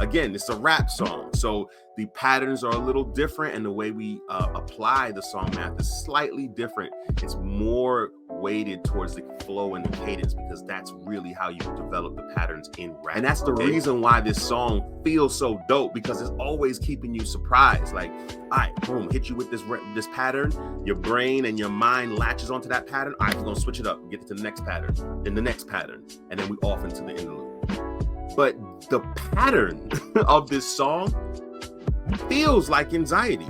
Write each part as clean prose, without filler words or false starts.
again, it's a rap song. So the patterns are a little different, and the way we apply the song math is slightly different. It's more weighted towards the flow and the cadence, because that's really how you develop the patterns in rap. And that's the reason why this song feels so dope, because it's always keeping you surprised. Like, all right, boom, hit you with this pattern. Your brain and your mind latches onto that pattern. All right, we're gonna switch it up, get to the next pattern, then the next pattern, and then we off into the interlude. But the pattern of this song feels like anxiety.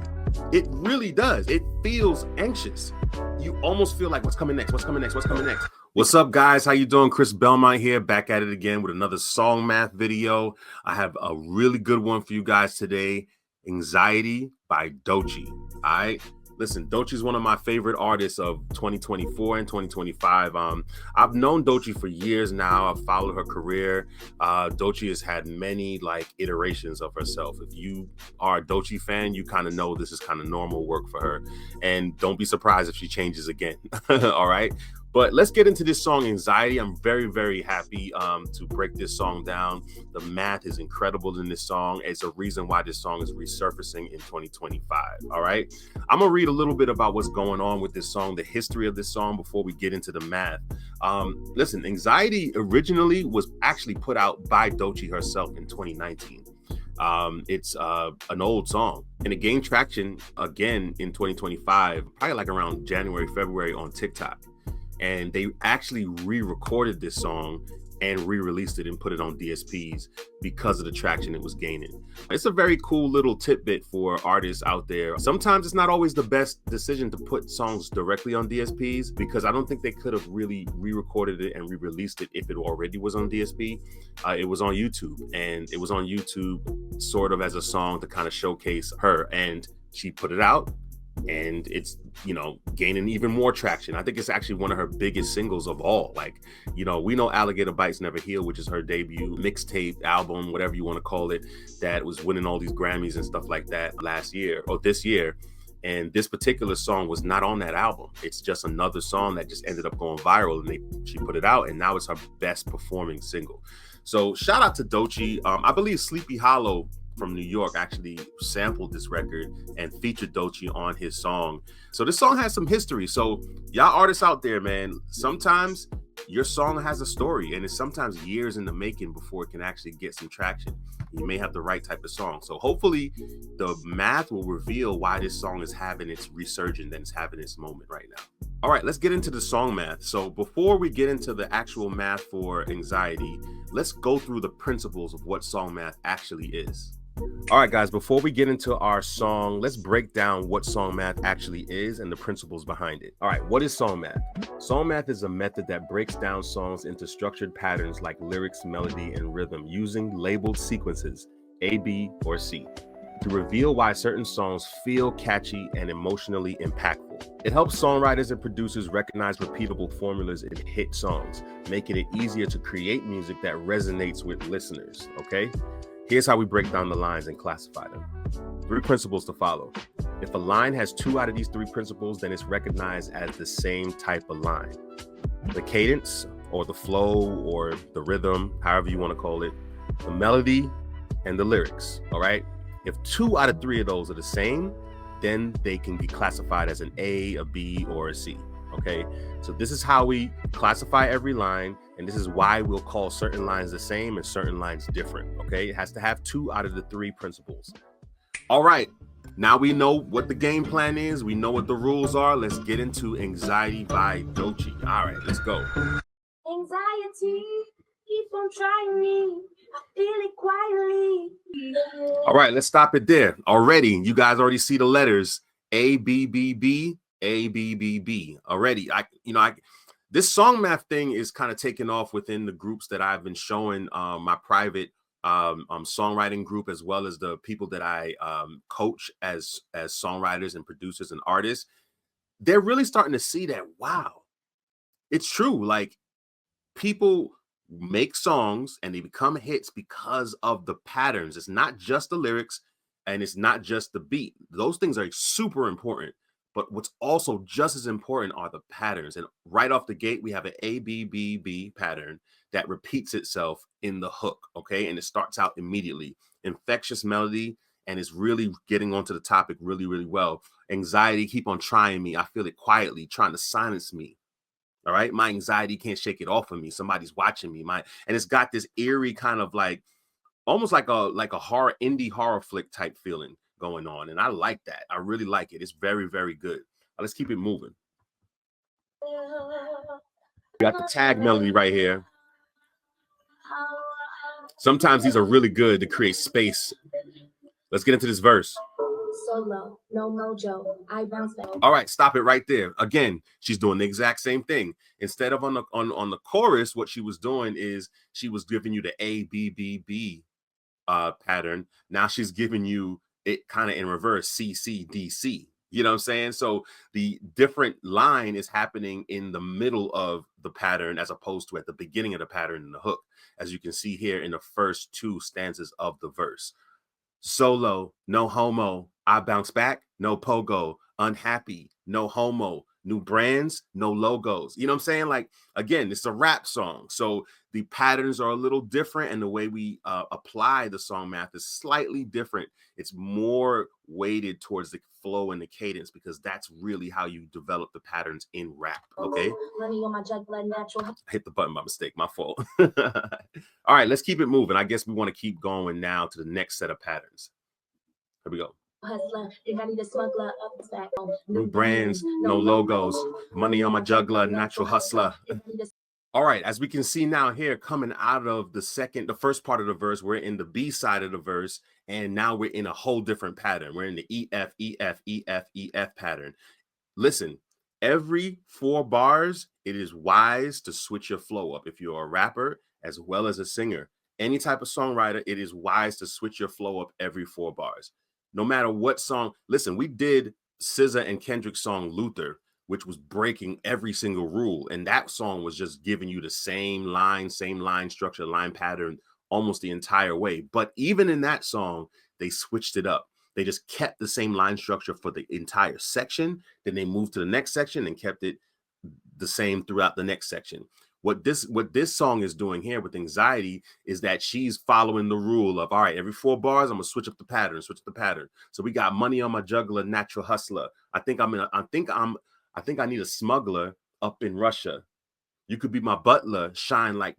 It really does. It feels anxious. You almost feel like, what's coming next? What's coming next? What's coming next? What's up, guys? How you doing? Chris Belmont here, back at it again with another song math video. I have a really good one for you guys today. Anxiety by Doechii. All right. Listen, Doechii is one of my favorite artists of 2024 and 2025. I've known Doechii for years now. I've followed her career. Doechii has had many iterations of herself. If you are a Doechii fan, you kind of know this is kind of normal work for her. And don't be surprised if she changes again. All right. But let's get into this song, Anxiety. I'm very, very happy to break this song down. The math is incredible in this song. It's a reason why this song is resurfacing in 2025. All right. I'm going to read a little bit about what's going on with this song, the history of this song, before we get into the math. Listen, Anxiety originally was actually put out by Doechii herself in 2019. It's an old song, and it gained traction again in 2025, probably around January, February on TikTok. And they actually re-recorded this song and re-released it and put it on DSPs because of the traction it was gaining. It's a very cool little tidbit for artists out there. Sometimes it's not always the best decision to put songs directly on DSPs, because I don't think they could have really re-recorded it and re-released it if it already was on DSP. It was on YouTube, and it was on YouTube sort of as a song to kind of showcase her, and she put it out. And it's, gaining even more traction. I think it's actually one of her biggest singles of all. We know Alligator Bites Never Heal, which is her debut mixtape album, whatever you want to call it, that was winning all these Grammys and stuff like that last year or this year. And this particular song was not on that album. It's just another song that just ended up going viral, and she put it out, and now it's her best performing single. So shout out to Doechii. I believe Sleepy Hollow from New York actually sampled this record and featured Doechii on his song. So this song has some history. So y'all artists out there, man, sometimes your song has a story, and it's sometimes years in the making before it can actually get some traction. You may have the right type of song. So hopefully the math will reveal why this song is having its resurgence and it's having its moment right now. All right, let's get into the song math. So before we get into the actual math for Anxiety, let's go through the principles of what song math actually is. All right, guys, before we get into our song, let's break down what song math actually is and the principles behind it. All right, what is song math? Song math is a method that breaks down songs into structured patterns like lyrics, melody, and rhythm using labeled sequences, A, B, or C, to reveal why certain songs feel catchy and emotionally impactful. It helps songwriters and producers recognize repeatable formulas in hit songs, making it easier to create music that resonates with listeners, okay? Here's how we break down the lines and classify them. 3 principles to follow. If a line has 2 out of these 3 principles, then it's recognized as the same type of line. The cadence, or the flow, or the rhythm, however you want to call it, the melody, and the lyrics, all right? If 2 out of 3 of those are the same, then they can be classified as an A, a B, or a C, okay? So this is how we classify every line, and this is why we'll call certain lines the same and certain lines different, okay? It has to have 2 out of the 3 principles. All right, now we know what the game plan is. We know what the rules are. Let's get into Anxiety by Doechii. All right, let's go. Anxiety, keep on trying me. I feel it quietly. All right, let's stop it there. Already, you guys already see the letters A, B, B, B, A, B, B, B. Already, this song math thing is kind of taking off within the groups that I've been showing, my private songwriting group, as well as the people that I coach as songwriters and producers and artists. They're really starting to see that, wow, it's true. People make songs and they become hits because of the patterns. It's not just the lyrics and it's not just the beat. Those things are super important. But what's also just as important are the patterns. And right off the gate, we have an A, B, B, B pattern that repeats itself in the hook, okay? And it starts out immediately. infectious melody, and it's really getting onto the topic really, really well. Anxiety, keep on trying me. I feel it quietly, trying to silence me. All right. My anxiety can't shake it off of me. Somebody's watching me. And it's got this eerie kind of like almost like a horror, indie horror flick type feeling going on. And I like that. I really like it. It's very, very good. Let's keep it moving. We got the tag melody right here. Sometimes these are really good to create space. Let's get into this verse. Solo, no mojo, I bounce back. All right, stop it right there. Again, she's doing the exact same thing. Instead of on the chorus, what she was doing is she was giving you the A B B B pattern. Now she's giving you it kind of in reverse, C C D C. You know what I'm saying? So the different line is happening in the middle of the pattern as opposed to at the beginning of the pattern in the hook, as you can see here in the first two stanzas of the verse. Solo, no homo, I bounce back, no pogo, unhappy, no homo, new brands, no logos. You know what I'm saying? Like, again, it's a rap song. So the patterns are a little different, and the way we apply the song math is slightly different. It's more weighted towards the flow and the cadence, because that's really how you develop the patterns in rap. Okay. Hit the button by mistake, my fault. All right, let's keep it moving. I guess we want to keep going now to the next set of patterns. Here we go. New brands, no logos, money on my juggler, natural hustler. All right, as we can see now here, coming out of the first part of the verse, we're in the B side of the verse, and now we're in a whole different pattern. We're in the E, F, E, F, E, F, E, F pattern. Listen, every 4 bars, it is wise to switch your flow up. If you're a rapper as well as a singer, any type of songwriter, it is wise to switch your flow up every 4 bars. No matter what song. Listen, we did SZA and Kendrick's song Luther, which was breaking every single rule. And that song was just giving you the same line structure, line pattern almost the entire way. But even in that song, they switched it up. They just kept the same line structure for the entire section. Then they moved to the next section and kept it the same throughout the next section. What this song is doing here with Anxiety is that she's following the rule of, all right, every 4 bars, I'm gonna switch up the pattern. So we got money on my juggler, natural hustler. I think I need a smuggler up in Russia. You could be my butler, shine my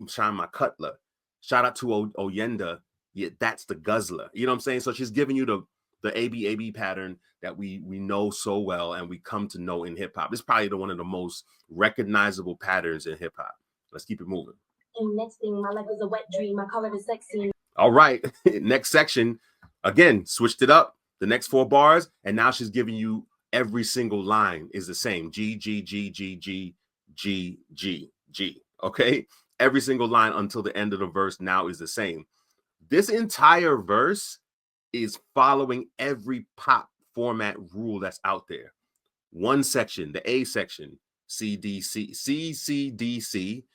cutler. Shout out to Oyenda. Yeah, that's the guzzler. You know what I'm saying? So she's giving you the ABAB pattern that we know so well and we come to know in hip hop. It's probably one of the most recognizable patterns in hip hop. Let's keep it moving. And next thing, my life is a wet dream. I call it a sex scene. All right, next section. Again, switched it up. The next 4 bars, and now she's giving you every single line is the same. G, G, G, G, G, G, G, G. Okay? Every single line until the end of the verse now is the same. This entire verse is following every pop format rule that's out there. One section, the A section, C, D, C, C, C, D, C,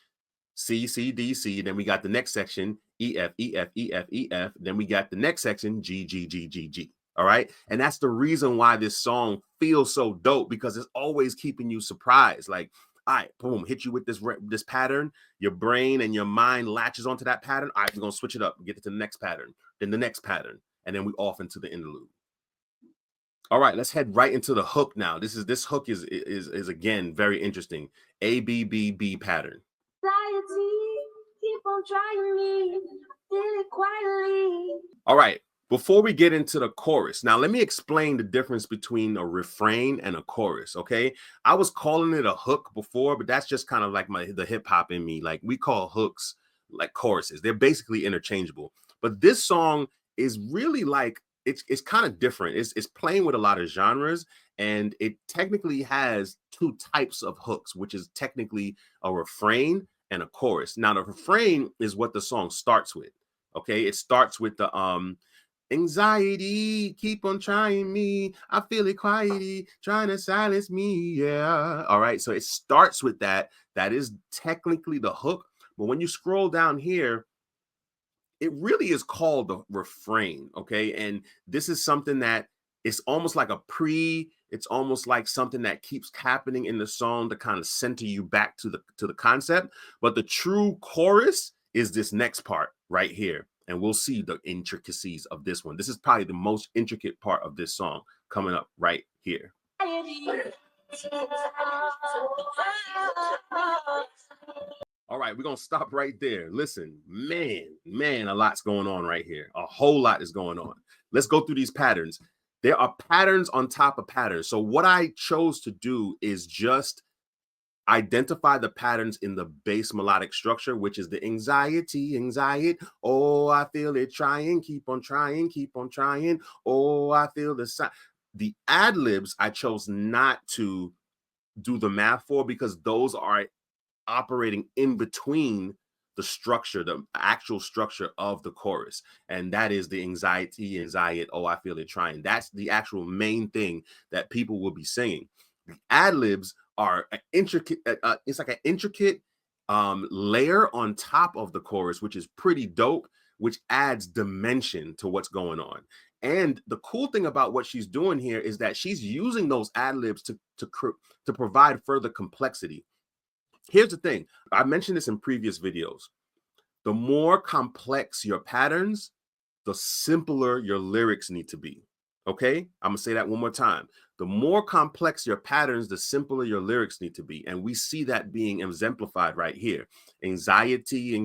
C, C, D, C. Then we got the next section, E, F, E, F, E, F, E, F. Then we got the next section, G, G, G, G, G. All right. And that's the reason why this song feels so dope, because it's always keeping you surprised. Like, all right, boom, hit you with this pattern. Your brain and your mind latches onto that pattern. All right, we're going to switch it up, get it to the next pattern, then the next pattern. And then we off into the interlude. All right, let's head right into the hook now. This hook is again very interesting. A B B B pattern. Keep on trying me, feel it quietly. All right, before we get into the chorus, now let me explain the difference between a refrain and a chorus. Okay, I was calling it a hook before, but that's just kind of like the hip hop in me. Like, we call hooks like choruses. They're basically interchangeable. But this song is really like, it's kind of different. It's playing with a lot of genres, and it technically has 2 types of hooks, which is technically a refrain and a chorus. Now, the refrain is what the song starts with. Okay, it starts with the anxiety, keep on trying me, I feel it quietly, trying to silence me. Yeah. All right, so it starts with that. That is technically the hook. But when you scroll down here, it really is called the refrain. Okay, and this is something that it's almost like it's almost like something that keeps happening in the song to kind of center you back to the concept. But the true chorus is this next part right here. and we'll see the intricacies of this one. This is probably the most intricate part of this song coming up right here. All right, we're gonna stop right there. Listen, man, a lot's going on right here. A whole lot is going on. Let's go through these patterns. There are patterns on top of patterns. So what I chose to do is just identify the patterns in the bass melodic structure, which is the anxiety. Oh, I feel it trying, keep on trying, keep on trying. Oh, I feel the sign. The ad libs I chose not to do the math for because those are operating in between the structure, the actual structure of the chorus. And that is the anxiety, oh, I feel it trying. That's the actual main thing that people will be singing. The ad libs are an intricate, it's like an intricate layer on top of the chorus, which is pretty dope, which adds dimension to what's going on. And the cool thing about what she's doing here is that she's using those ad libs to provide further complexity. Here's the thing. I mentioned this in previous videos. The more complex your patterns, the simpler your lyrics need to be. Okay? I'm going to say that one more time. The more complex your patterns, the simpler your lyrics need to be. And we see that being exemplified right here. Anxiety,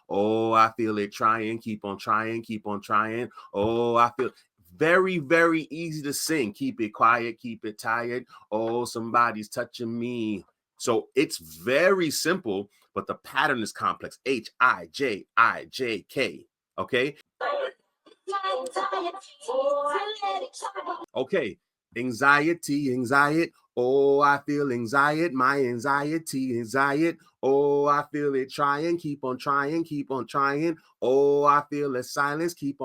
oh, I feel it trying, keep on trying, keep on trying. Oh, I feel very, very easy to sing. Keep it quiet, keep it tired. Oh, somebody's touching me. So it's very simple, but the pattern is complex. H-I-J-I-J-K. Okay. Okay. Anxiety. Oh, I feel anxiety. My anxiety. Oh, I feel it trying. Keep on trying. Keep on trying. Oh, I feel the silence. Keep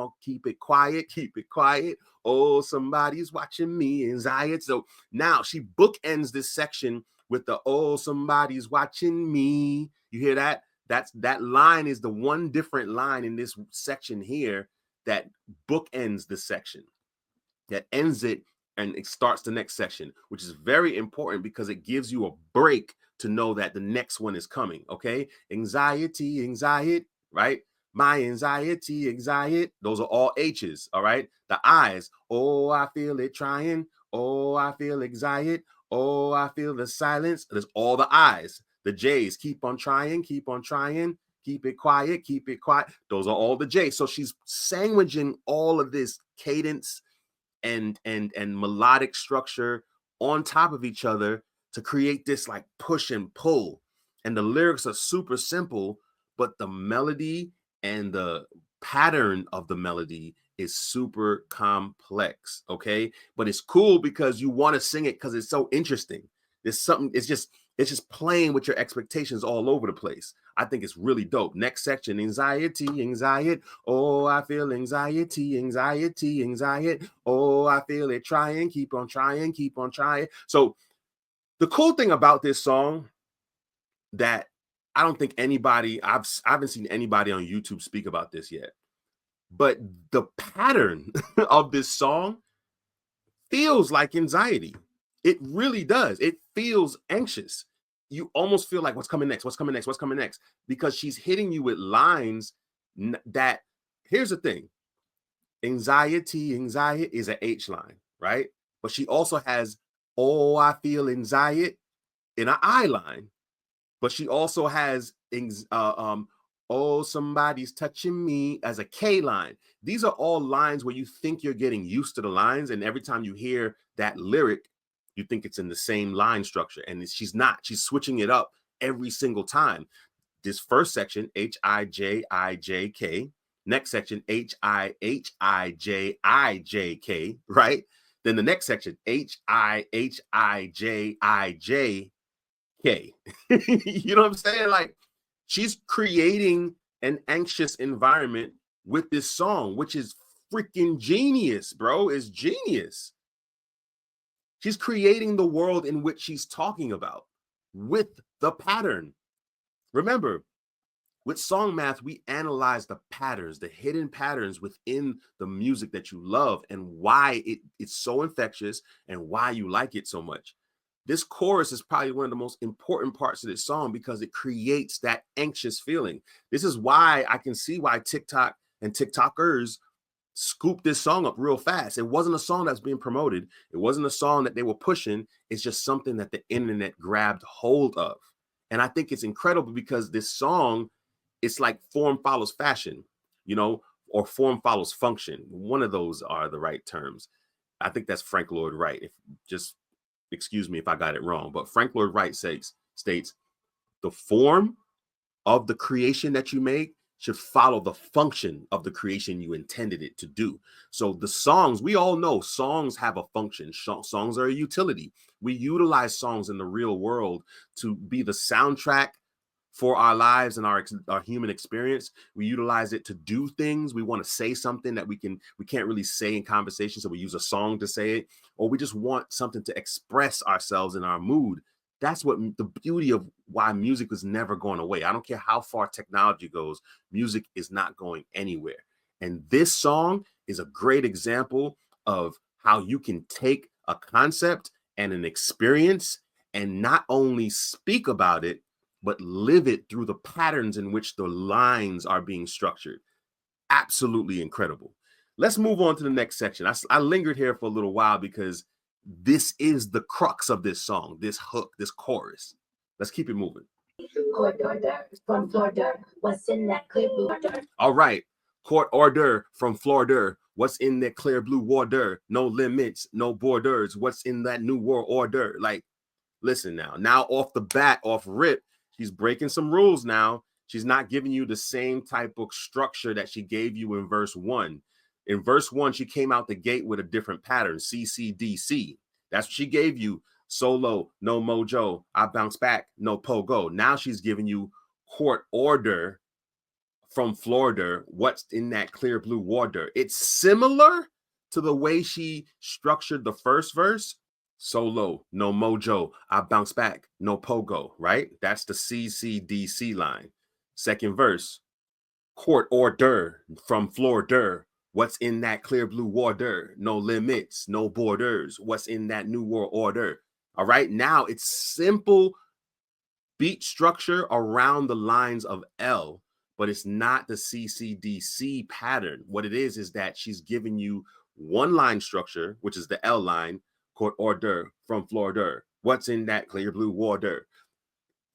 it quiet. Keep it quiet. Oh, somebody's watching me. Anxiety. So now she bookends this section with the, oh, somebody's watching me. You hear that? That line is the one different line in this section here that bookends the section, that ends it, and it starts the next section, which is very important because it gives you a break to know that the next one is coming. Okay. Anxiety, right? My anxiety. Those are all H's. All right. The I's. Oh, I feel it trying. Oh, I feel anxiety. Oh, I feel the silence. There's all the I's. The J's. Keep on trying. Keep on trying. Keep it quiet. Keep it quiet. Those are all the J's. So she's sandwiching all of this cadence and melodic structure on top of each other to create this like push and pull. And the lyrics are super simple, but the melody and the pattern of the melody is super complex. Okay. But it's cool because you want to sing it because it's so interesting. There's something, it's just playing with your expectations all over the place. I think it's really dope. Next section, anxiety. Oh, I feel anxiety. Oh, I feel it trying. Keep on trying. Keep on trying. So the cool thing about this song that I don't think anybody, I haven't seen anybody on YouTube speak about this yet, but the pattern of this song feels like anxiety. It really does. It feels anxious. You almost feel like what's coming next, because she's hitting you with lines that, here's the thing. Anxiety is an H line, right? But she also has, oh, I feel anxiety in an I line. But she also has, oh, somebody's touching me as a K line. These are all lines where you think you're getting used to the lines. And every time you hear that lyric, you think it's in the same line structure. And she's not. She's switching it up every single time. This first section, H-I-J-I-J-K. Next section, H-I-H-I-J-I-J-K, right? Then the next section, H-I-H-I-J-I-J-K. You know what I'm saying? Like, she's creating an anxious environment with this song, which is freaking genius, bro. It's genius. She's creating the world in which she's talking about with the pattern. Remember, with SongMath, we analyze the patterns, the hidden patterns within the music that you love and why it's so infectious and why you like it so much. This chorus is probably one of the most important parts of this song because it creates that anxious feeling. This is why I can see why TikTok and TikTokers scooped this song up real fast. It wasn't a song that's being promoted. It wasn't a song that they were pushing. It's just something that the internet grabbed hold of. And I think it's incredible because this song, it's like form follows fashion, you know, or form follows function. One of those are the right terms. I think that's Frank Lloyd Wright. If just excuse me if I got it wrong, but Frank Lloyd Wright states the form of the creation that you make should follow the function of the creation you intended it to do. So the songs, we all know songs have a function. Songs are a utility. We utilize songs in the real world to be the soundtrack for our lives and our human experience. We utilize it to do things. We want to say something that we can't really say in conversation, so we use a song to say it, or we just want something to express ourselves in our mood. That's what the beauty of why music is never going away. I don't care how far technology goes, music is not going anywhere. And this song is a great example of how you can take a concept and an experience and not only speak about it, but live it through the patterns in which the lines are being structured. Absolutely incredible. Let's move on to the next section. I lingered here for a little while because this is the crux of this song, this hook, this chorus. Let's keep it moving. From Florida, what's in that clear blue water? All right. Court order from Florida. What's in that clear blue water? No limits, no borders. What's in that new world order? Like, listen now off the bat, off rip, she's breaking some rules now. She's not giving you the same type of structure that she gave you in verse 1. In verse 1, she came out the gate with a different pattern, C, C, D, C. That's what she gave you. Solo, no mojo. I bounce back, no pogo. Now she's giving you court order from Florida. What's in that clear blue water? It's similar to the way she structured the first verse. Solo, no mojo. I bounce back, no pogo, right? That's the C, C, D, C line. Second verse, court order from Florida. What's in that clear blue water? No limits, no borders. What's in that new world order? All right, now it's simple beat structure around the lines of L, but it's not the CCDC pattern. What it is that she's giving you one line structure, which is the L line, court order from Florida. What's in that clear blue water?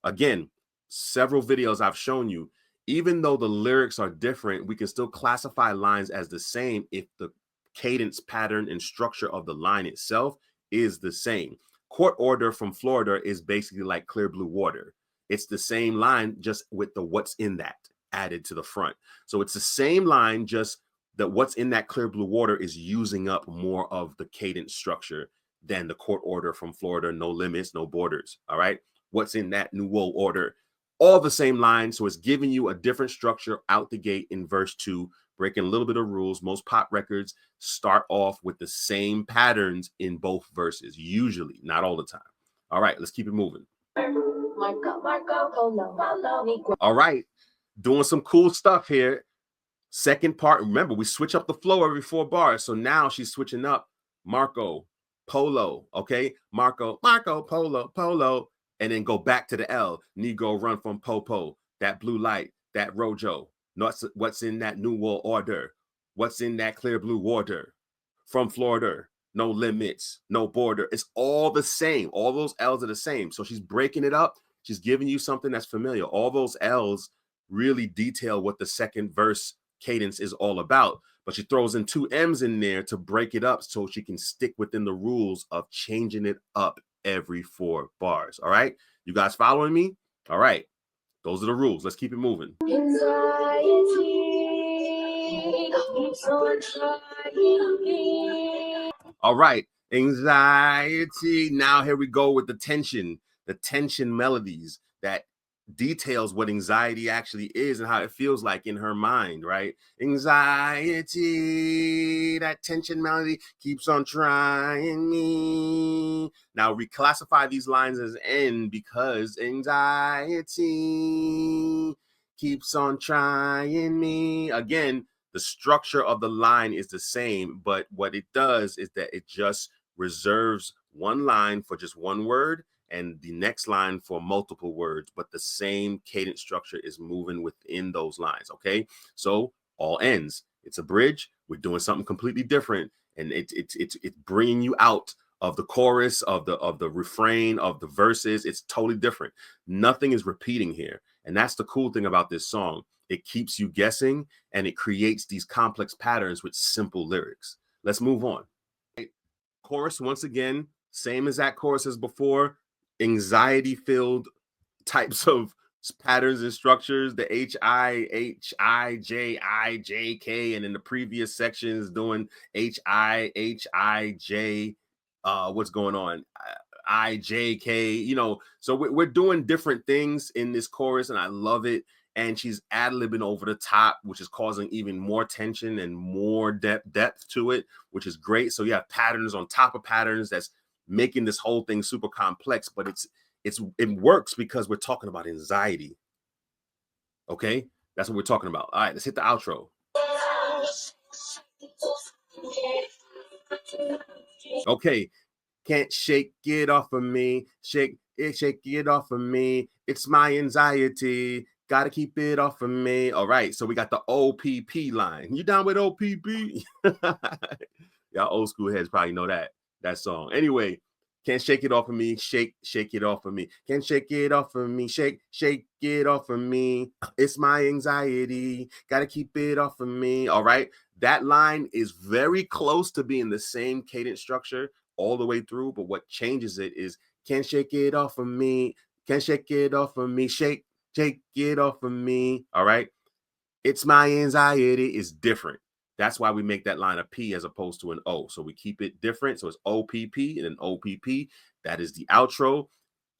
Again, several videos I've shown you, even though the lyrics are different, we can still classify lines as the same if the cadence pattern and structure of the line itself is the same. Court order from Florida is basically like clear blue water. It's the same line, just with the what's in that added to the front. So it's the same line, just that what's in that clear blue water is using up more of the cadence structure than the court order from Florida, no limits, no borders. All right. What's in that new world order? All the same line. So it's giving you a different structure out the gate in verse 2, breaking a little bit of rules. Most pop records start off with the same patterns in both verses, usually, not all the time. All right, let's keep it moving. All right, doing some cool stuff here. Second part, remember, we switch up the flow every 4 bars. So now she's switching up Marco, Polo, okay? Marco, Polo, Polo. And then go back to the L. Negro run from Popo. That blue light, that Rojo. What's in that new world order? What's in that clear blue water? From Florida, no limits, no border. It's all the same. All those L's are the same. So she's breaking it up. She's giving you something that's familiar. All those L's really detail what the second verse cadence is all about. But she throws in 2 M's in there to break it up so she can stick within the rules of changing it up every 4 bars. All right, you guys following me? All right, those are the rules. Let's keep it moving. All right, anxiety. Now here we go with the tension melodies that details what anxiety actually is and how it feels like in her mind, right? Anxiety, that tension melody keeps on trying me. Now reclassify these lines as N because anxiety keeps on trying me. Again, the structure of the line is the same, but what it does is that it just reserves one line for just one word and the next line for multiple words, but the same cadence structure is moving within those lines, okay? So all ends. It's a bridge. We're doing something completely different, and it's bringing you out of the chorus, of the refrain, of the verses. It's totally different. Nothing is repeating here, and that's the cool thing about this song. It keeps you guessing, and it creates these complex patterns with simple lyrics. Let's move on. Chorus, once again, same exact chorus as before. Anxiety-filled types of patterns and structures, the H-I, H-I, J-I, J-K, and in the previous sections doing H-I, H-I, J, what's going on? I-J-K, you know, so we're doing different things in this chorus, and I love it. And she's ad-libbing over the top, which is causing even more tension and more depth to it, which is great. So you have patterns on top of patterns that's making this whole thing super complex, but it works because we're talking about anxiety. Okay, that's what we're talking about. All right, let's hit the outro. Okay, can't shake it off of me, shake it off of me. It's my anxiety. Gotta keep it off of me. All right, so we got the OPP line. You down with OPP? Y'all old school heads probably know that song. Anyway, can't shake it off of me, shake it off of me. Can't shake it off of me, shake it off of me. It's my anxiety. Gotta keep it off of me. All right, that line is very close to being the same cadence structure all the way through, but what changes it is can't shake it off of me, can't shake it off of me, shake it off of me. All right, it's my anxiety is different. That's why we make that line a P as opposed to an O. So we keep it different. So it's OPP and then OPP. That is the outro.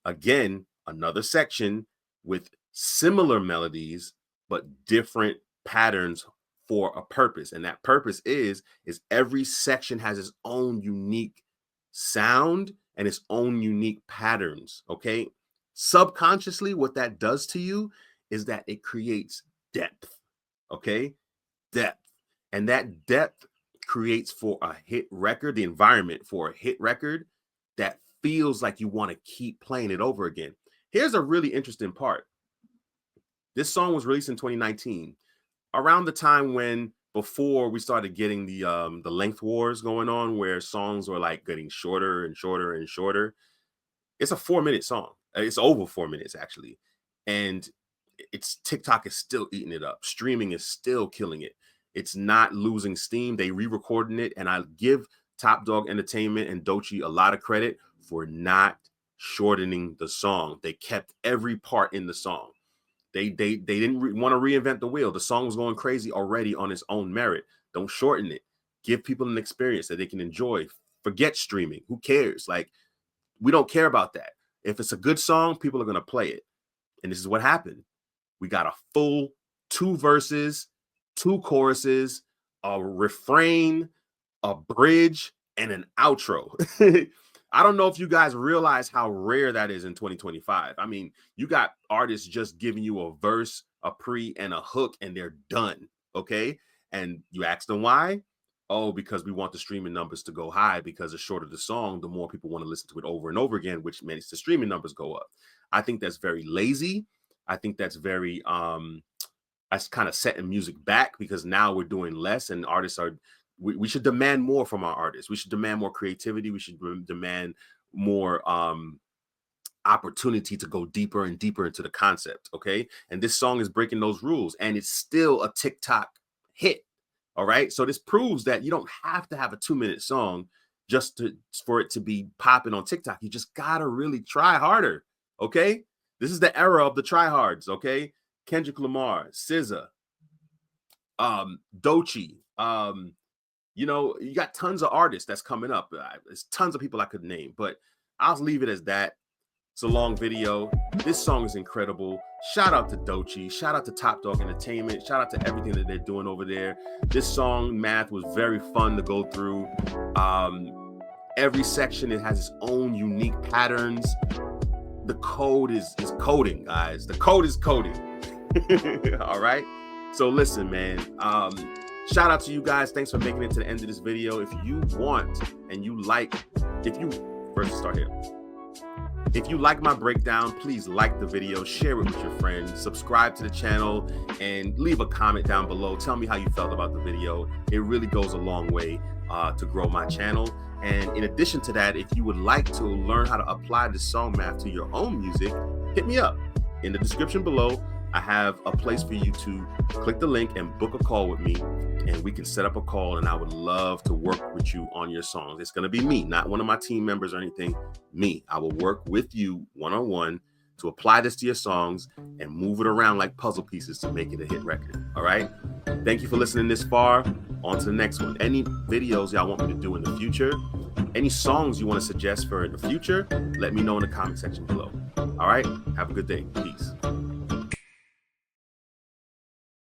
Again, another section with similar melodies, but different patterns for a purpose. And that purpose is every section has its own unique sound and its own unique patterns. Okay. Subconsciously, what that does to you is that it creates depth. Okay. Depth. And that depth creates for a hit record, the environment for a hit record that feels like you want to keep playing it over again. Here's a really interesting part. This song was released in 2019, around the time when before we started getting the length wars going on, where songs were like getting shorter and shorter and shorter. It's a 4-minute song. It's over 4 minutes actually. And it's TikTok is still eating it up. Streaming is still killing it. It's not losing steam. They re-recording it, and I give Top Dog Entertainment and Doechii a lot of credit for not shortening the song. They kept every part in the song. They didn't want to reinvent the wheel. The song was going crazy already on its own merit. Don't shorten it. Give people an experience that they can enjoy. Forget streaming. Who cares? Like, we don't care about that. If it's a good song, people are going to play it. And this is what happened. We got a full 2 verses, 2 choruses, a refrain, a bridge, and an outro. I don't know if you guys realize how rare that is in 2025. I mean, you got artists just giving you a verse, a pre, and a hook, and they're done, okay? And you ask them why? Oh, because we want the streaming numbers to go high, because the shorter the song, the more people want to listen to it over and over again, which makes the streaming numbers go up. I think that's very lazy. I think that's very that's kind of setting music back, because now we're doing less, and artists are we should demand more from our artists. We should demand more creativity. We should demand more opportunity to go deeper and deeper into the concept. Okay, and this song is breaking those rules, and it's still a TikTok hit. All right, so this proves that you don't have to have a 2-minute song just for it to be popping on TikTok. You just gotta really try harder. Okay, this is the era of the tryhards. Okay, Kendrick Lamar, SZA, Doechii, you know, you got tons of artists that's coming up. There's tons of people I could name, but I'll leave it as that. It's a long video. This song is incredible. Shout out to Doechii. Shout out to Top Dog Entertainment. Shout out to everything that they're doing over there. This SongMath was very fun to go through. Every section, it has its own unique patterns. The code is coding, guys. The code is coding. All right. So listen, man. Shout out to you guys. Thanks for making it to the end of this video. If you want and you like, if you first start here. If you like my breakdown, please like the video, share it with your friends, subscribe to the channel, and leave a comment down below. Tell me how you felt about the video. It really goes a long way to grow my channel. And in addition to that, if you would like to learn how to apply the SongMath to your own music, hit me up. In the description below, I have a place for you to click the link and book a call with me, and we can set up a call, and I would love to work with you on your songs. It's going to be me, not one of my team members or anything. Me. I will work with you one-on-one to apply this to your songs and move it around like puzzle pieces to make it a hit record. All right? Thank you for listening this far. On to the next one. Any videos y'all want me to do in the future, any songs you want to suggest for in the future, let me know in the comment section below. All right? Have a good day. Peace.